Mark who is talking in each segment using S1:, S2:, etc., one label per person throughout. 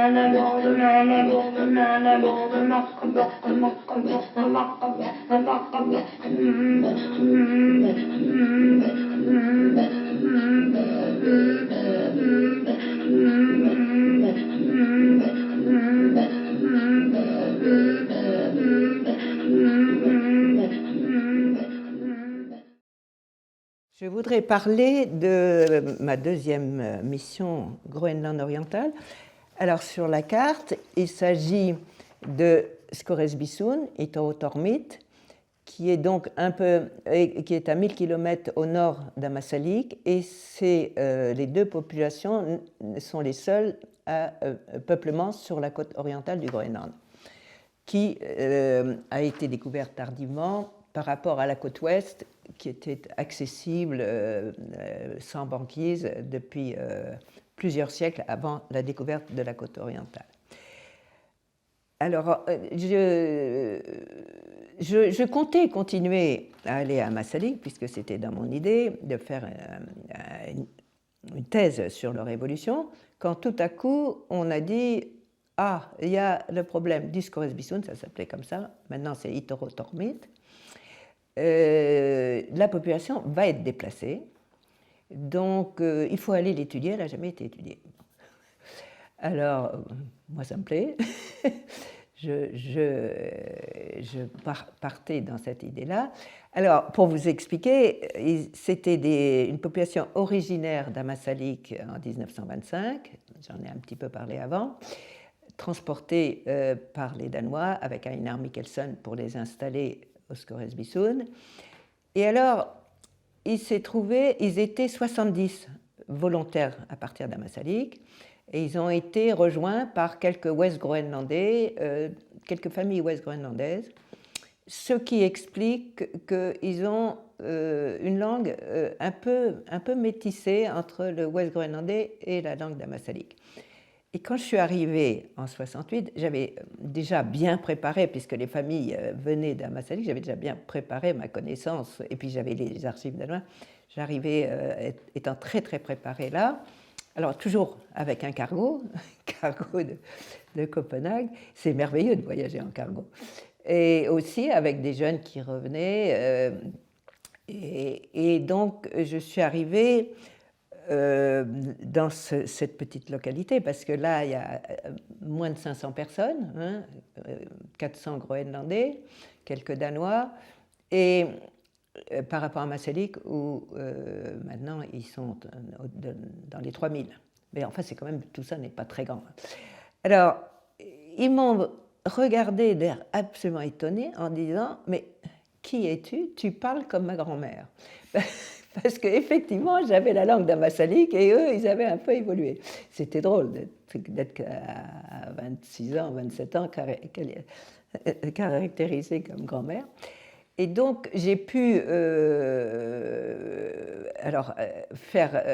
S1: Je voudrais parler de ma deuxième mission Groenland oriental. Alors sur la carte, il s'agit de Scoresbysund, Itorotormit, qui est donc qui est à 1000 km au nord d'Ammassalik, et les deux populations sont les seules à peuplement sur la côte orientale du Groenland, qui a été découverte tardivement par rapport à la côte ouest, qui était accessible sans banquise depuis plusieurs siècles avant la découverte de la côte orientale. Alors, je comptais continuer à aller à Ammassalik, puisque c'était dans mon idée de faire une thèse sur leur évolution, quand tout à coup, on a dit « Ah, il y a le problème du Scoresbysund », ça s'appelait comme ça, maintenant c'est Itorotormit. La population va être déplacée, donc il faut aller l'étudier, elle n'a jamais été étudiée. Alors, moi ça me plaît, je partais dans cette idée-là. Alors, pour vous expliquer, c'était une population originaire d'Ammassalik en 1925, j'en ai un petit peu parlé avant, transportée par les Danois avec Einar Mikkelsen pour les installer au Scoresbysund. Et alors, ils étaient 70 volontaires à partir d'Ammassalik, et ils ont été rejoints par quelques Ouest-Groenlandais, quelques familles ouest-groenlandaises, ce qui explique qu'ils ont une langue un peu métissée entre le Ouest-Groenlandais et la langue d'Ammassalik. Et quand je suis arrivée en 68, j'avais déjà bien préparé, puisque les familles venaient d'Ammassalik, j'avais déjà bien préparé ma connaissance, et puis j'avais les archives danois. J'arrivais étant très très préparée là. Alors toujours avec un cargo de Copenhague. C'est merveilleux de voyager en cargo. Et aussi avec des jeunes qui revenaient. Et donc je suis arrivée dans cette petite localité, parce que là, il y a moins de 500 personnes, hein, 400 Groenlandais, quelques Danois, et par rapport à Ammassalik, où maintenant ils sont dans les 3000. Mais enfin, c'est quand même, tout ça n'est pas très grand. Alors, ils m'ont regardé d'air absolument étonné en disant « Mais qui es-tu? Tu parles comme ma grand-mère. » Parce qu'effectivement, j'avais la langue d'Ammassalik et eux, ils avaient un peu évolué. C'était drôle d'être à 26 ans, 27 ans, caractérisé comme grand-mère. Et donc, j'ai pu faire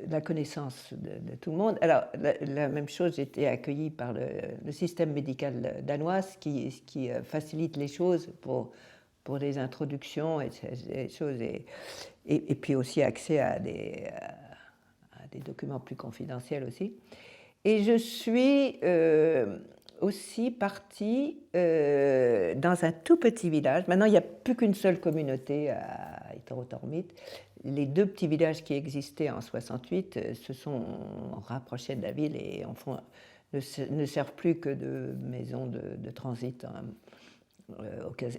S1: la connaissance de tout le monde. Alors, la même chose, j'ai été accueillie par le système médical danois, qui facilite les choses pour les introductions et ces choses, et puis aussi accès à des documents plus confidentiels aussi. Et je suis aussi partie dans un tout petit village. Maintenant, il n'y a plus qu'une seule communauté à Itorotormit. Les deux petits villages qui existaient en 68 se sont rapprochés de la ville et ne servent plus que de maisons de transit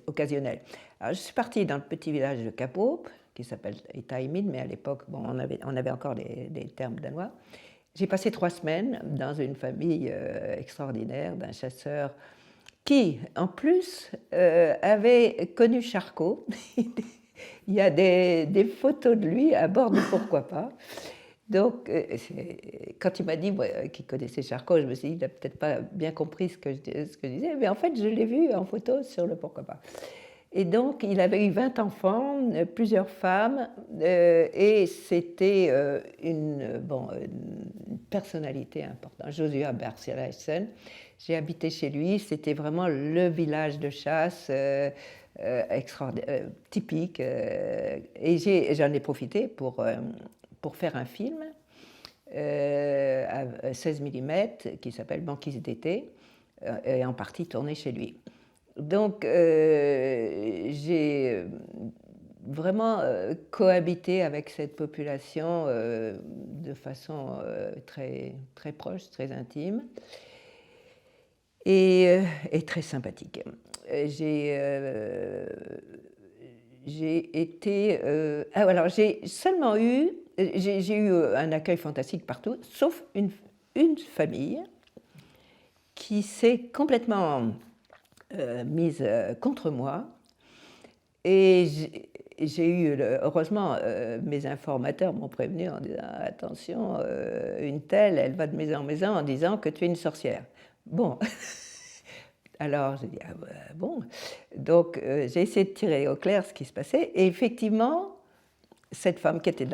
S1: occasionnelles. Alors, je suis partie dans le petit village de Kapop, qui s'appelle Itaimid, mais à l'époque, bon, on avait encore des termes danois. J'ai passé 3 semaines dans une famille extraordinaire d'un chasseur qui, en plus, avait connu Charcot. Il y a des photos de lui à bord de Pourquoi pas. Donc, quand il m'a dit qu'il connaissait Charcot, je me suis dit, il n'a peut-être pas bien compris ce que je disais, mais en fait, je l'ai vu en photo sur le Pourquoi pas. Et donc, il avait eu 20 enfants, plusieurs femmes, et c'était une personnalité importante, Joshua Bergsialaisen. J'ai habité chez lui, c'était vraiment le village de chasse typique, et j'en ai profité pour faire un film à 16 mm qui s'appelle Banquise d'été, et en partie tournée chez lui. Donc j'ai vraiment cohabité avec cette population de façon très, très proche, très intime et très sympathique. J'ai été. Alors, j'ai seulement eu. J'ai eu un accueil fantastique partout, sauf une famille qui s'est complètement mise contre moi. Et j'ai eu, heureusement, mes informateurs m'ont prévenu en disant attention, une telle, elle va de maison en maison en disant que tu es une sorcière. Bon. Alors, j'ai dit, ah bon. Donc, j'ai essayé de tirer au clair ce qui se passait. Et effectivement, cette femme qui était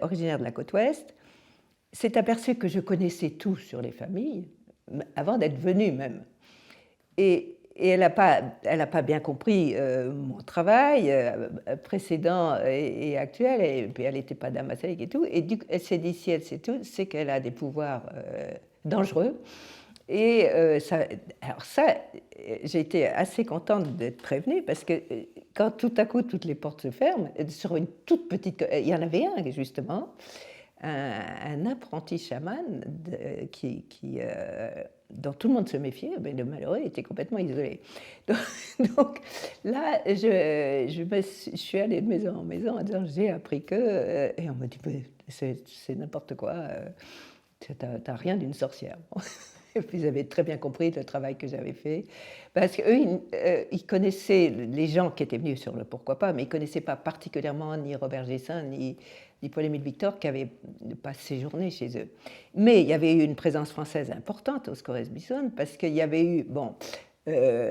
S1: originaire de la côte ouest s'est aperçue que je connaissais tout sur les familles, avant d'être venue même. Et elle n'a pas bien compris mon travail précédent et actuel. Et puis, elle n'était pas damasalique et tout. Et du coup, elle s'est dit, si elle sait tout, c'est qu'elle a des pouvoirs dangereux. Et alors ça, j'ai été assez contente d'être prévenue parce que quand tout à coup toutes les portes se ferment, sur une toute petite, il y en avait un justement, un apprenti chaman dont tout le monde se méfiait, mais le malheureux était complètement isolé. Donc là, je suis allée de maison en maison en disant j'ai appris que, et on m'a dit c'est n'importe quoi, t'as rien d'une sorcière. Et puis ils avaient très bien compris le travail que j'avais fait, parce qu'eux, ils connaissaient les gens qui étaient venus sur le Pourquoi pas, mais ils ne connaissaient pas particulièrement ni Robert Gessin, ni Paul-Émile Victor, qui avaient pas séjourné chez eux. Mais il y avait eu une présence française importante au Scoresbyssum, parce qu'il y avait eu, bon,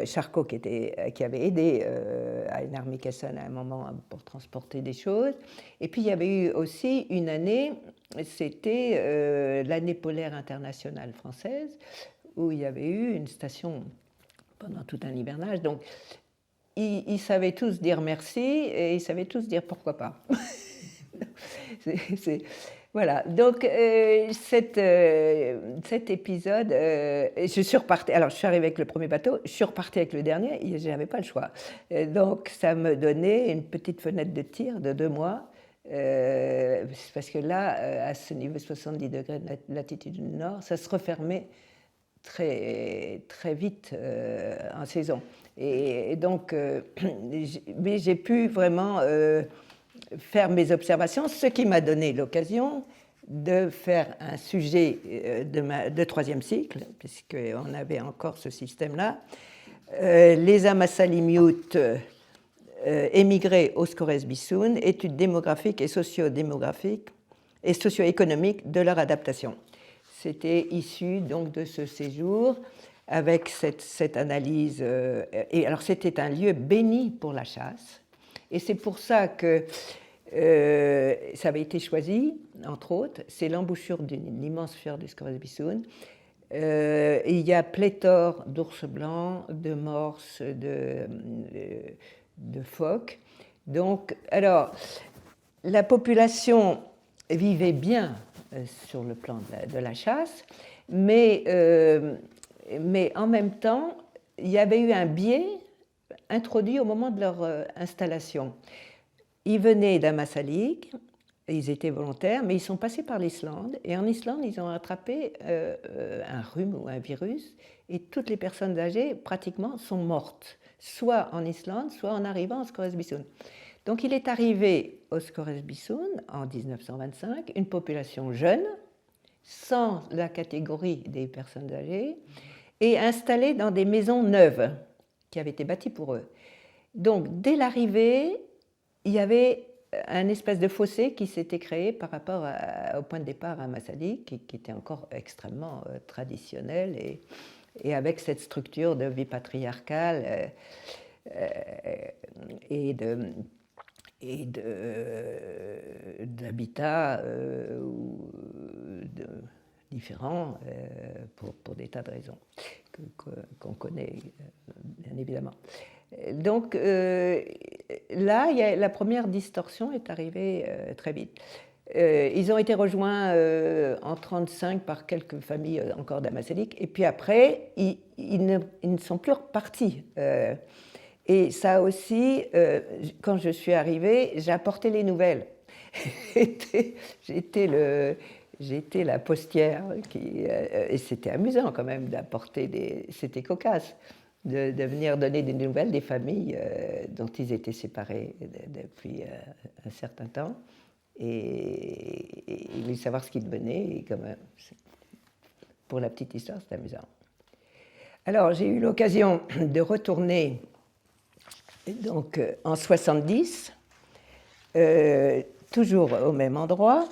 S1: Charcot qui avait aidé à une armée Casson à un moment pour transporter des choses. Et puis il y avait eu aussi une année, c'était l'année polaire internationale française, où il y avait eu une station pendant tout un hivernage. Donc ils savaient tous dire merci et ils savaient tous dire pourquoi pas. Voilà, donc cet épisode, je suis repartie, alors je suis arrivée avec le premier bateau, je suis repartie avec le dernier, je n'avais pas le choix. Donc ça me donnait une petite fenêtre de tir de 2 mois, parce que là, à ce niveau 70 degrés de latitude du nord, ça se refermait très, très vite en saison. Et donc, mais j'ai pu vraiment faire mes observations, ce qui m'a donné l'occasion de faire un sujet de 3e cycle, puisqu'on avait encore ce système-là, les Amasalimioutes émigrés au Scoresbyssum, études démographiques et socio-démographiques et socio-économiques de leur adaptation. C'était issu donc de ce séjour avec cette analyse. Et alors c'était un lieu béni pour la chasse. Et c'est pour ça que ça avait été choisi, entre autres, c'est l'embouchure d'une immense fjord du Scoresbyssum. Il y a pléthore d'ours blancs, de morses, de phoques. Donc, alors, la population vivait bien sur le plan de la chasse, mais en même temps, il y avait eu un biais introduit au moment de leur installation. Ils venaient d'Ammassalik, ils étaient volontaires, mais ils sont passés par l'Islande, et en Islande, ils ont attrapé un rhume ou un virus, et toutes les personnes âgées, pratiquement, sont mortes, soit en Islande, soit en arrivant au Scoresbyssum. Donc il est arrivé au Scoresbyssum en 1925, une population jeune, sans la catégorie des personnes âgées, et installée dans des maisons neuves qui avaient été bâties pour eux. Donc dès l'arrivée, il y avait un espèce de fossé qui s'était créé par rapport au point de départ à Ammassalik, qui était encore extrêmement traditionnel et avec cette structure de vie patriarcale et d'habitat différents pour des tas de raisons qu'on connaît bien évidemment. Donc là, la première distorsion est arrivée très vite. Ils ont été rejoints en 1935 par quelques familles encore d'Amazigh, et puis après, ils ne sont plus repartis. Et ça aussi, quand je suis arrivée, j'ai apporté les nouvelles. J'étais la postière, et c'était amusant quand même d'apporter des... C'était cocasse de venir donner des nouvelles des familles dont ils étaient séparés depuis un certain temps, et savoir ce qu'ils devenaient. Et comme, pour la petite histoire, c'est amusant. Alors, j'ai eu l'occasion de retourner donc, en 70, toujours au même endroit.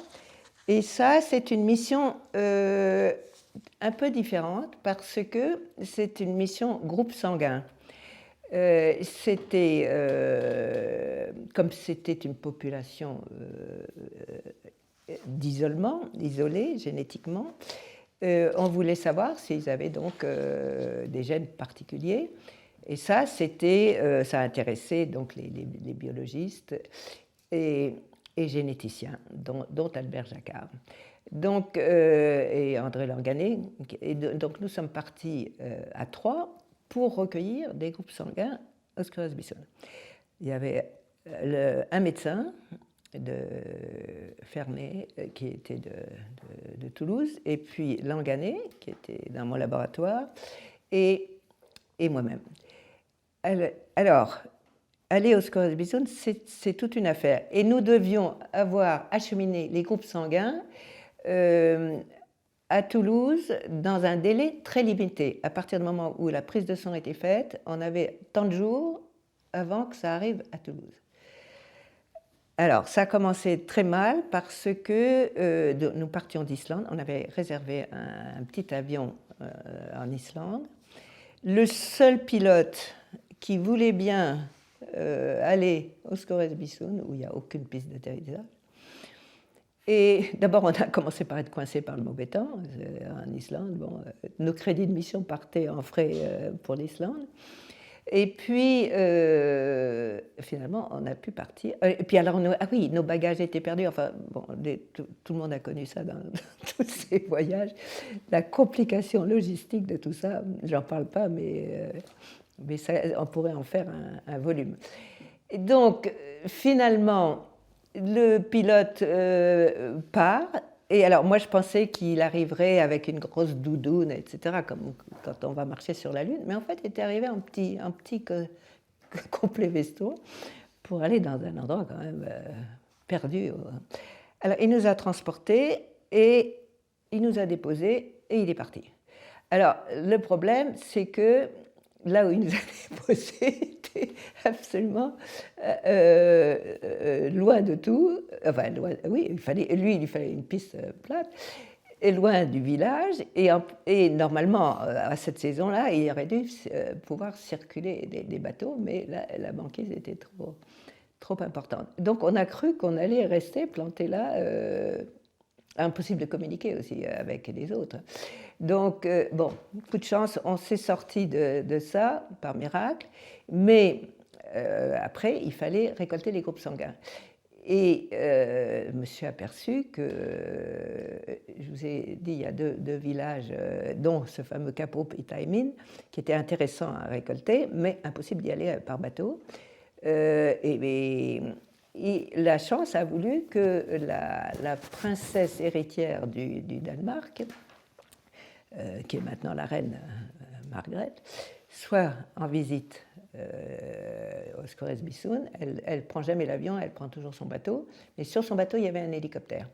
S1: Et ça, c'est une mission un peu différente parce que c'est une mission groupe sanguin. C'était, comme c'était une population d'isolement, isolée génétiquement, on voulait savoir s'ils avaient donc des gènes particuliers. Et ça, ça intéressait donc les biologistes et généticiens, dont Albert Jacquard. Donc, et André Langanet. Et donc, nous sommes partis à Troyes pour recueillir des groupes sanguins Oscaris-Bisson. Il y avait un médecin de Ferney, qui était de Toulouse, et puis Langanet, qui était dans mon laboratoire, et moi-même. Alors, aller au Oscaris-Bisson, c'est toute une affaire. Et nous devions avoir acheminé les groupes sanguins à Toulouse dans un délai très limité. À partir du moment où la prise de sang était faite, on avait tant de jours avant que ça arrive à Toulouse. Alors, ça a commencé très mal parce que nous partions d'Islande. On avait réservé un petit avion en Islande. Le seul pilote qui voulait bien aller au Oscaris-Bisson, où il n'y a aucune piste d'atterrissage. Et d'abord, on a commencé par être coincé par le mauvais temps en Islande. Bon, nos crédits de mission partaient en frais pour l'Islande. Et puis, finalement, on a pu partir. Et puis alors, nos bagages étaient perdus. Enfin, bon, tout le monde a connu ça dans tous ces voyages. La complication logistique de tout ça, j'en parle pas, mais ça, on pourrait en faire un volume. Et donc, finalement, le pilote part. Et alors, moi, je pensais qu'il arriverait avec une grosse doudoune, etc., comme quand on va marcher sur la Lune. Mais en fait, il était arrivé en petit complet vesto pour aller dans un endroit quand même perdu. Alors, il nous a transportés et il nous a déposés et il est parti. Alors, le problème, c'est que là où il nous a déposés était absolument loin de tout. Enfin, loin, oui, il fallait une piste plate, et loin du village. Et normalement, à cette saison-là, il aurait dû pouvoir circuler des bateaux, mais la banquise était trop importante. Donc, on a cru qu'on allait rester planté là. Impossible de communiquer aussi avec les autres. Donc, bon, coup de chance, on s'est sorti de ça par miracle, mais après, il fallait récolter les groupes sanguins. Et je me suis aperçu que, je vous ai dit, il y a deux villages, dont ce fameux Capo Itaimin, qui était intéressant à récolter, mais impossible d'y aller par bateau. Et la chance a voulu que la princesse héritière du Danemark, qui est maintenant la reine Margrethe, soit en visite au Oscaris-Bisson. Elle ne prend jamais l'avion, elle prend toujours son bateau. Mais sur son bateau, il y avait un hélicoptère.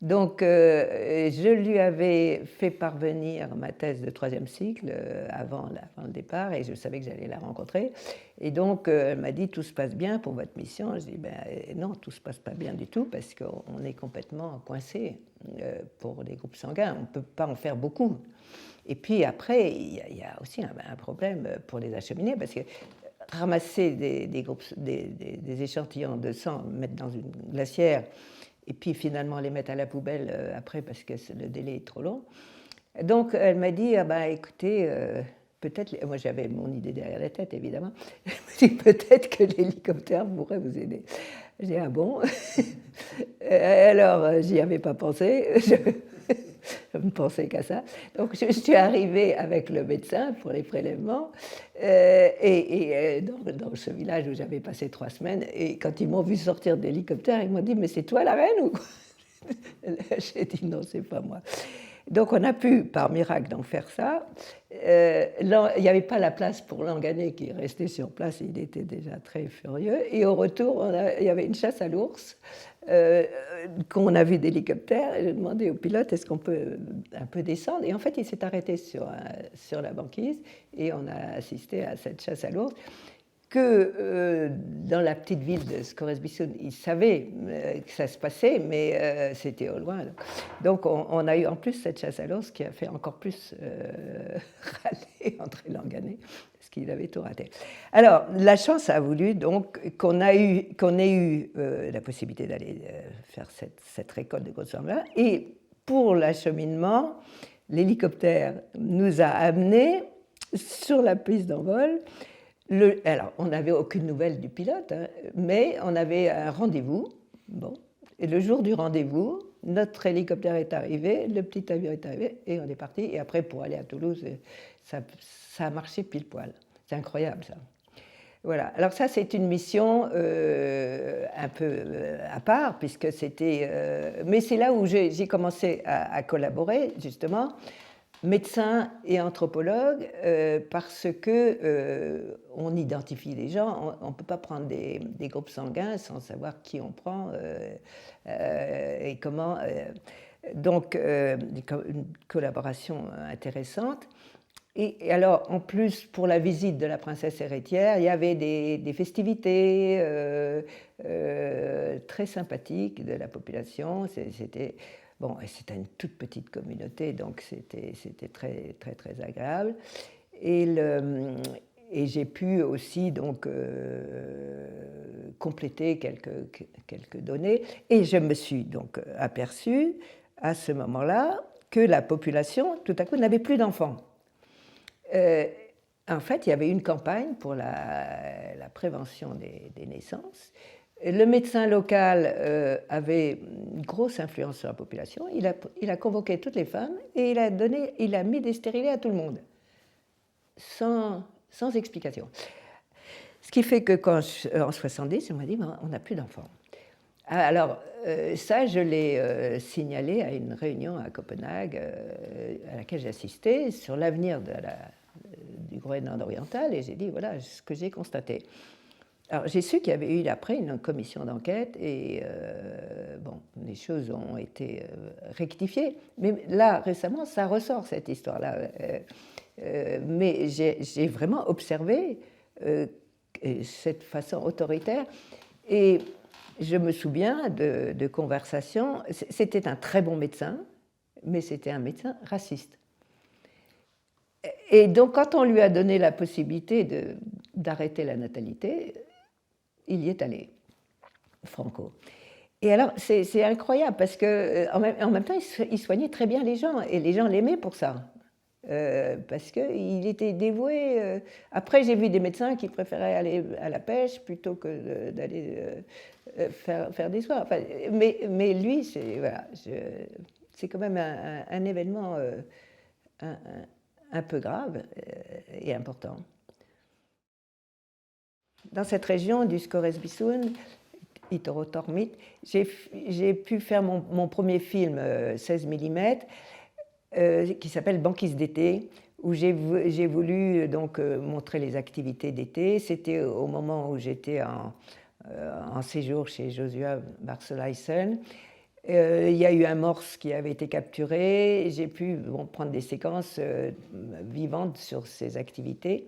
S1: Donc, je lui avais fait parvenir ma thèse de 3e cycle avant le départ, et je savais que j'allais la rencontrer. Et donc, elle m'a dit, tout se passe bien pour votre mission. Je dis, non, tout ne se passe pas bien du tout, parce qu'on est complètement coincé pour les groupes sanguins. On ne peut pas en faire beaucoup. Et puis après, il y a aussi un problème pour les acheminer, parce que ramasser des échantillons de sang, mettre dans une glacière, et puis finalement les mettre à la poubelle après parce que le délai est trop long. Donc elle m'a dit, écoutez, peut-être, moi j'avais mon idée derrière la tête évidemment, elle m'a dit peut-être que l'hélicoptère pourrait vous aider. J'ai dit, ah bon. Alors, j'y avais pas pensé. Je ne pensais qu'à ça. Donc, je suis arrivée avec le médecin pour les prélèvements dans ce village où j'avais passé 3 semaines. Et quand ils m'ont vu sortir de l'hélicoptère, ils m'ont dit « Mais c'est toi la reine ou quoi ?» J'ai dit « Non, c'est pas moi. » Donc, on a pu, par miracle, donc faire ça. Il n'y avait pas la place pour Langanet qui restait sur place, il était déjà très furieux. Et au retour, il y avait une chasse à l'ours qu'on a vu d'hélicoptère. J'ai demandé au pilote est-ce qu'on peut un peu descendre. Et en fait, il s'est arrêté sur la banquise et on a assisté à cette chasse à l'ours. Que dans la petite ville de Scoresbysound, ils savaient que ça se passait, mais c'était au loin. Donc on a eu en plus cette chasse à l'ours qui a fait encore plus râler André Langanet, parce qu'il avait tout raté. Alors, la chance a voulu donc qu'on ait eu la possibilité d'aller faire cette récolte de Grossformat. Et pour l'acheminement, l'hélicoptère nous a amenés sur la piste d'envol. Alors, on n'avait aucune nouvelle du pilote, hein, mais on avait un rendez-vous. Bon. Et le jour du rendez-vous, notre hélicoptère est arrivé, le petit avion est arrivé, et on est parti. Et après, pour aller à Toulouse, ça a marché pile poil. C'est incroyable, ça. Voilà. Alors ça, c'est une mission un peu à part, puisque c'était... mais c'est là où j'ai commencé à collaborer, justement, médecin et anthropologue, parce que on identifie les gens, on ne peut pas prendre des groupes sanguins sans savoir qui on prend et comment. Donc, une collaboration intéressante. Et alors, en plus, pour la visite de la princesse héritière, il y avait des festivités très sympathiques de la population. C'était... Bon, c'était une toute petite communauté, donc c'était très, très, très agréable. Et j'ai pu aussi donc, compléter quelques données. Et je me suis donc aperçue à ce moment-là que la population, tout à coup, n'avait plus d'enfants. En fait, il y avait une campagne pour la prévention des naissances. Le médecin local avait une grosse influence sur la population. Il a convoqué toutes les femmes et il a mis des stérilés à tout le monde, sans explication. Ce qui fait que en 70, on m'a dit on n'a plus d'enfants. Alors, ça, je l'ai signalé à une réunion à Copenhague à laquelle j'ai assisté sur l'avenir du Groenland oriental, et j'ai dit voilà ce que j'ai constaté. Alors, j'ai su qu'il y avait eu après une commission d'enquête et bon, les choses ont été rectifiées. Mais là, récemment, ça ressort cette histoire-là. Mais j'ai vraiment observé cette façon autoritaire. Et je me souviens de conversations. C'était un très bon médecin, mais c'était un médecin raciste. Et donc, quand on lui a donné la possibilité d'arrêter la natalité, il y est allé, Franco. Et alors, c'est incroyable parce qu'en même temps, il soignait très bien les gens et les gens l'aimaient pour ça. Parce qu'il était dévoué. Après, j'ai vu des médecins qui préféraient aller à la pêche plutôt que d'aller faire des soins. Enfin, mais lui, c'est quand même un événement un peu grave et important. Dans cette région du Scoresbysound, Itorotormit, j'ai pu faire mon premier film 16 mm qui s'appelle Banquise d'été, où j'ai voulu donc montrer les activités d'été. C'était au moment où j'étais en séjour chez Joshua Barseleisen. Il y a eu un morse qui avait été capturé. J'ai pu prendre des séquences vivantes sur ces activités.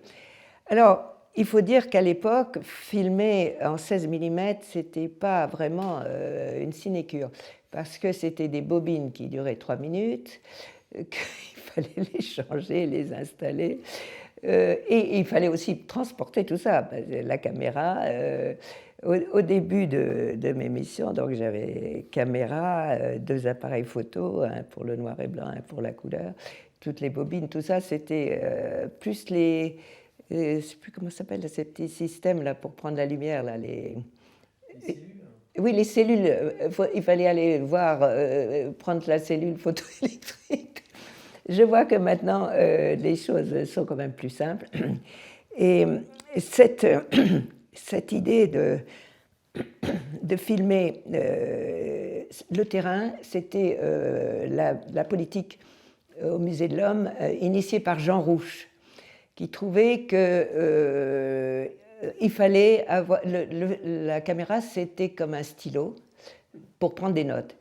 S1: Alors, il faut dire qu'à l'époque, filmer en 16 mm, ce n'était pas vraiment une sinécure, parce que c'était des bobines qui duraient 3 minutes, qu'il fallait les changer, les installer, et il fallait aussi transporter tout ça, la caméra. Au début de mes missions, donc j'avais caméra, 2 appareils photo, un pour le noir et blanc, un pour la couleur, toutes les bobines, tout ça, c'était plus les... je ne sais plus comment ça s'appelle, ces petits systèmes là, pour prendre la lumière. Là,
S2: les cellules.
S1: Oui, les cellules, il fallait aller voir, prendre la cellule photoélectrique. Je vois que maintenant, les choses sont quand même plus simples. Et cette, cette idée de filmer le terrain, c'était la politique au Musée de l'Homme, initiée par Jean Rouch, qui trouvait que il fallait avoir la caméra, c'était comme un stylo pour prendre des notes.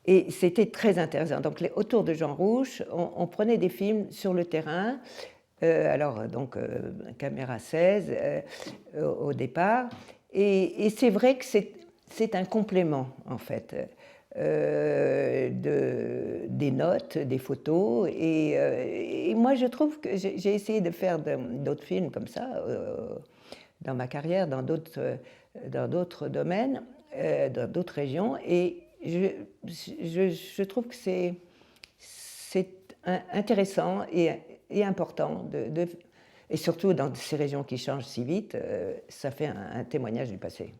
S1: Et c'était très intéressant. Donc, autour de Jean Rouch, on prenait des films sur le terrain. Alors, donc, caméra 16 au départ. Et c'est vrai que c'est un complément, en fait, des notes, des photos. Et moi, je trouve que j'ai essayé de faire d'autres films comme ça dans ma carrière, dans d'autres domaines, dans d'autres régions. Et je trouve que c'est intéressant et important, et surtout dans ces régions qui changent si vite, ça fait un témoignage du passé.